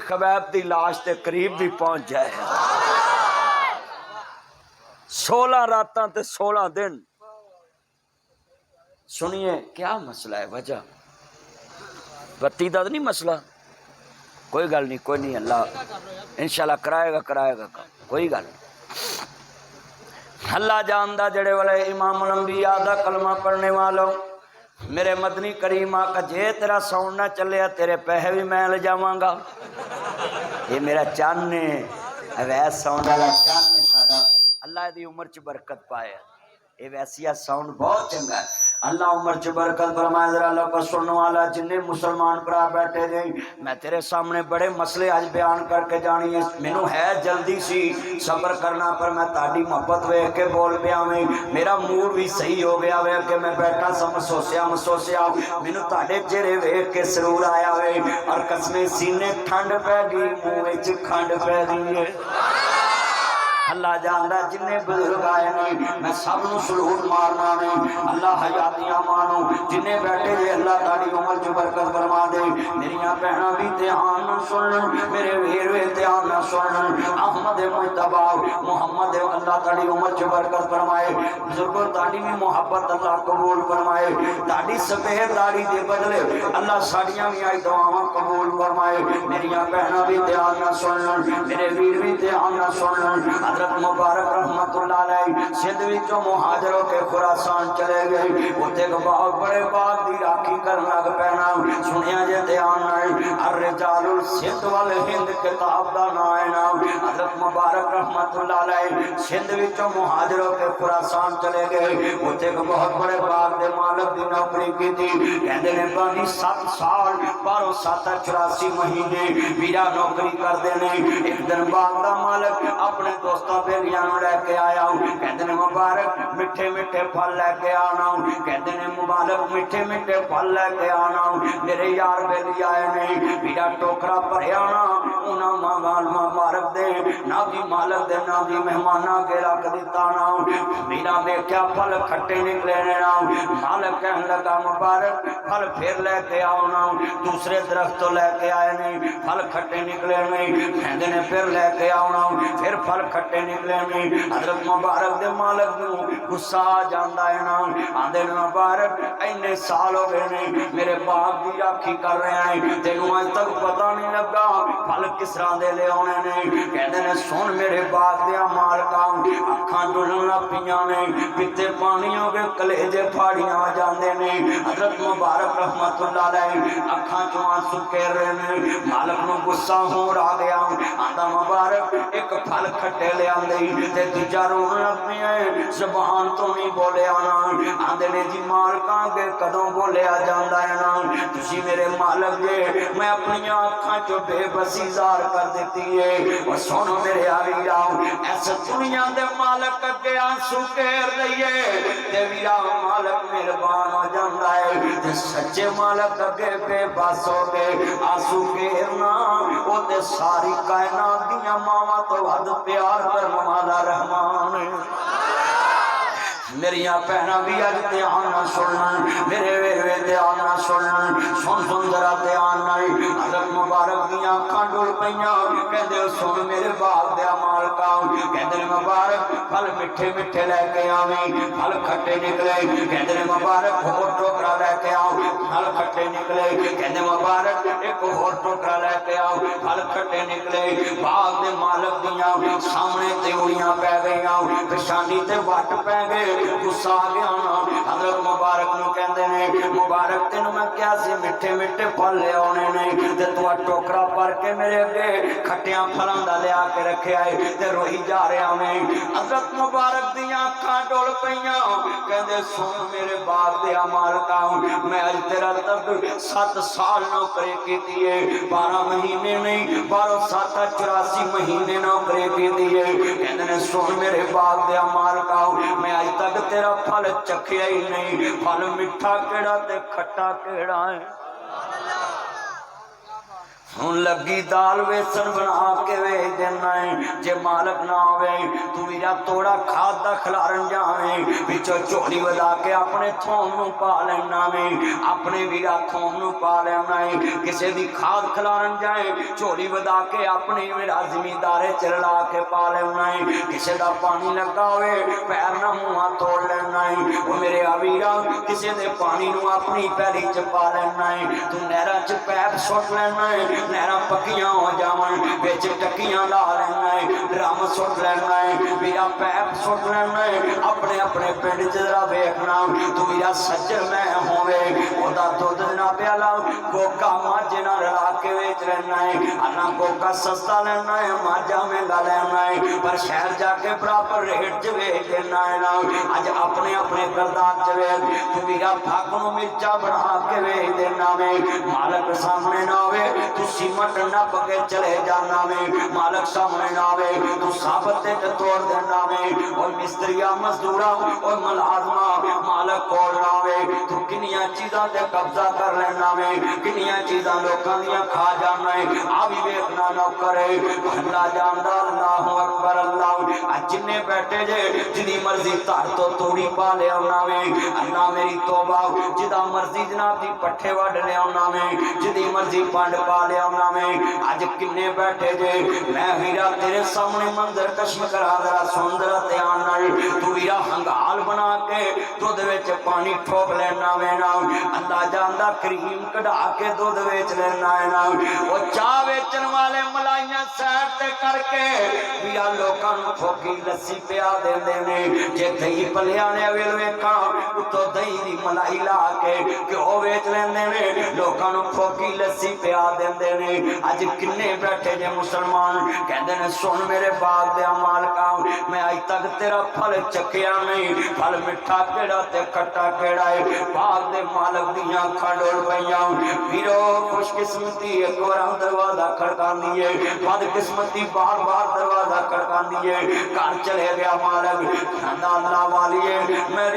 खबैब की लाश के करीब भी पहुंच जाए। 16 रातां ते 16 दिन। सुनिए क्या मसला है, वजह बत्ती का तो नहीं मसला, कोई गल नहीं, कोई नहीं, अल्लाह इंशाल्लाह कराएगा कराएगा कोई गल नहीं। अल्लाह जानदा जड़े वाले इमामुल अंबिया दा कलमा पढ़ने वालों, मेरे मदनी करीम आका जे तेरा साउंड ना चलिया तेरे पैसे भी मैं ले जावांगा। ये मेरा चन्न है, वैस साउंड वाला चन्न है साडा, अल्लाह दी उम्र च बरकत पाए। ये वैसिया साउंड बहुत चंगा है, अल्लाह उम्र च बरकत फरमाए। जरा अल्लाह को सुनने वाला जिन्ने मुसलमान भरा बैठे ने, मैं तेरे सामने बड़े मसले अज बयान करके जानी है। मैनू है जल्दी सी, सबर करना, पर मैं ताड़ी मोहब्बत वेख के बोल पिया में मेरा मूड भी सही हो गया वे कि मैं बैठा सा महसूसिया मैनू ताड़े चेहरे वेख के सरूर आया वे, और कसमे सीने ठंड पै गई, मुँह च खंड पै गई है। अल्लाह जानदा जिन्ने बुजुर्ग आए ने मैं सब नूं सलूट मारना ने, अल्लाह हयातियां मानो जिन्ने बैठे जे, अल्लाह ताड़ी उम्र च बरकत फरमा दे। मेरियां भैणां भी ध्यान नाल सुन, मेरे वीर भी ध्यान नाल सुन। अहमद मुजतबा मुहम्मद, अल्लाह ताड़ी उम्र च बरकत फरमाए। बुजुर्गों ताड़ी भी मुहब्बत अल्लाह कबूल फरमाए, ताड़ी सफेद दाढ़ी दे बदले अल्लाह साड़ियां भी आई दुआवां कबूल फरमाए। मेरियां भैणां भी ध्यान नाल सुन, मेरे वीर भी ध्यान नाल सुन। हजरत मुबारक रहमतुल्लाह अलैह सिंध विचों मुहाजिरों के खुरासान चले गए, उत्थे बहुत बड़े बाग की राखी करन लग पैना। सुनिया जे ध्यान नाल, अर्रिजालुल सिंध वल हिंद किताब दा नाम है नाम। हजरत मुबारक रहमतुल्लाह अलैह सिंध विचों मुहाजिरों के खुरासान चले गए, उत्थे बहुत बड़े बाग दे मालिक की नौकरी की थी। कहते ने पानी 7 साल 1284 महीने वीरा नौकरी करते ने। एक दिन बाग का मालिक अपने दोस्तों बेलियां लैके आया, कहते ने मुबारक मिठे मिठे फल लैके आना, कहते ने मुबारक मिठे मिठे फल लैके आना। मेरे यार बेली आए ने, मेरा टोकरा भरिया ना उन्होंने मुबारक दे ना भी मालक दे ना भी मेहमाना के रख दिता ना। मेरा देखा फल खट्टे निकले ने ना, मालक कह लगा मुबारक फल फिर लैके आओ ना। दूसरे दरख्त तो लैके आए ने, फल खट्टे निकले ने, कहते ने फिर लैके आओ ना, फिर फल खट्टे निकले नहीं। हजरत मुबारक दे मालिक नूं गुस्सा आ जांदा है ना, आंदे ने मुबारक इन्ने साल हो गए ने मेरे बाग की राखी कर रहे हैं, तेनू अज तक पता नहीं लगा फल किस तरह दे ले आने ने। कहते ने सुन मेरे बाग दे मालका, अखां डुलन लग पईयां ने, पित्ते पानी हो गए, कलेजे फाड़ियां जांदे ने। हजरत मुबारक रहमतुल्लाह अलैह अखां चों आंसू कह रहे ने, मालिक नूं गुस्सा होर आ गया, आंदा मुबारक एक फल खट्टे ले आंदे ते दूजा रोन लग पिया, ज़बान तो नहीं बोलिया ना। आंदे ने जी मालकां अगे कदों बोलिया जांदा है ना, तुसीं मेरे मालक जे मैं अपनी अखां चों बेबसी ज़ाहिर कर देती है। और सुन मेरे आली राव ऐस दुनिया दे मालक अगे आंसू घेर दईए ते वीरा मालक मेहरबान हो जांदा है, ते सच्चे मालक अगे बेबस हो गए आंसू घेरना वो ते सारी कायनात दियां मावां तो वध प्यार करने वाला रहमान है। मेरिया भैनां भी अज ध्यान ना सुन, मेरे वेरवे ध्यान ना सुन, सुन सुन जरा ध्यान नाल। हजरत मुबारक दियां अखां डुल पईयां, कहंदे सुन मेरे बाग दे मालका, कहंदे ने मुबारक फल मिठे मिठे लैके आवीं, फल खट्टे निकले। कहंदे ने मुबारक होर टोकरा लैके आओ, फल खट्टे निकले। कहंदे मुबारक एक होर टोकरा लैके आओ, फल खट्टे निकले। बाग दे मालक दियां सामने त्योड़ियां पै गईयां, पेशानी ते वट पै गए, गुस्सा आ गया ना। हजरत मुबारक नूं कहंदे ने मुबारक तेनू मैं क्या सी मिठे मिठे फल ले आने ने, ते तू टोकरा भर के मेरे अगे खट्टियां फलां दा लिया के रखे आए ते रोई जा रहा मैं। हजरत मुबारक दियां अखां डुल पईयां, कहंदे सुन मेरे बाग दे मालका, मैं अज तेरा तक 7 साल नौकरी कीती है, 12 महीने नहीं 1284 महीने नौकरी कीती है। कहंदे ने सुन मेरे बाग दे मालका, मैं अज तक तेरा फल चखिया ही नहीं, फल मिठा केड़ा ते खट्टा केड़ा है। ਹੁਣ ਲੱਗੀ दाल बेसन बना के वेच देना है। जे मालक ना आवे तू वीरा तोड़ा खाद दा खिलारन जावे पिछो झोली वधा के अपने थोम नूं पा लेना वे अपने वीरा थोम नूं पा लेना है। किसे दी खाद खिलारन जाए झोली वधा के अपने मेरा जमींदारे चला के पा लेना है। किसे दा पानी लगा होवे पैर ना मुंह तोड़ लेना है। वो मेरे आवीरा किसे दे पानी नूं अपनी पैली च पा लेना है। तू नहरां च पैप सुट लेना है नहरां पक्कियां हो जावन बिच टक्कियां ला लेना है ड्रम सुट लेना है वीरा पैप सुट लेना है। अपने अपने पिंड च जरा वेखना तू वीरा सज्जर मैं होवे ओदा दुध ना प्याला गोका माझे ना रला के वेच लेना है। अन्ना गोका सस्ता लेना है माझा महंगा लेना है पर शहर जाके बराबर रेट च वेच देना है ना। अज अपने अपने करदार च वेच तू वीरा फाक नूं मिर्चा बना के वेच देना वे मालक सामने ना आवे तू सीमट नप के चले जाना वे मालक सामने ना आवे तू साबत तोड़ देना वे और मिस्त्रिया मजदूरा और मुलाजमा मालक कोल ना आवे तू किनिया चीज़ां ते कब्जा कर लेना वे किनिया चीज़ां लोकां दियां खा जाना है। आ भी वेखना नौकर है अल्लाह जानदा अल्लाहु अकबर अल्लाह जिन्ने बैठे जे जिदी मर्जी धर तो तोड़ी पा ले आना वे अल्लाह मेरी तौबा जिदा मर्जी जनाब दी पट्ठे वड ले आना वे जिदी मर्जी पंड पा ले आना वे अज किन्ने बैठे जे मैं वीरा तेरे सामने मंजर कश्म करा जरा सुन जरा ध्यान नाल तू वीरा हंगाल बना के दुध विच पानी ठोक लेना वे ना अल्लाह जानदा क्रीम कढ़ा के दुध वेच लेना है ना। वो चाह वेचन वाले मलाइयां सैर ते करके वीरा लोकां नूं ठोकी लस्सी पिया देंदे ने जे दही पलिया ने वेल वेखा उतो दही दी मलाई ला के घ्यो वेच लेंदे ने लोकां नूं ठोकी लस्सी पिया देंदे ने। अज किन्ने बैठे जे मुसलमान कहंदे ने सुन मेरे बाग दे मालका मैं अज तक तेरा फल चखिया नहीं फल मिठा केड़ा ते खट्टा केड़ा है बाग दे मालक दियां अखां डोल पईयां वीरो खुशकिस्मती एक बार दरवाजा खड़कांदी है बदकिस्मती बार बार दरवाजा खड़कांदी है घर चले गया मालक अल्लाह वाली है मैं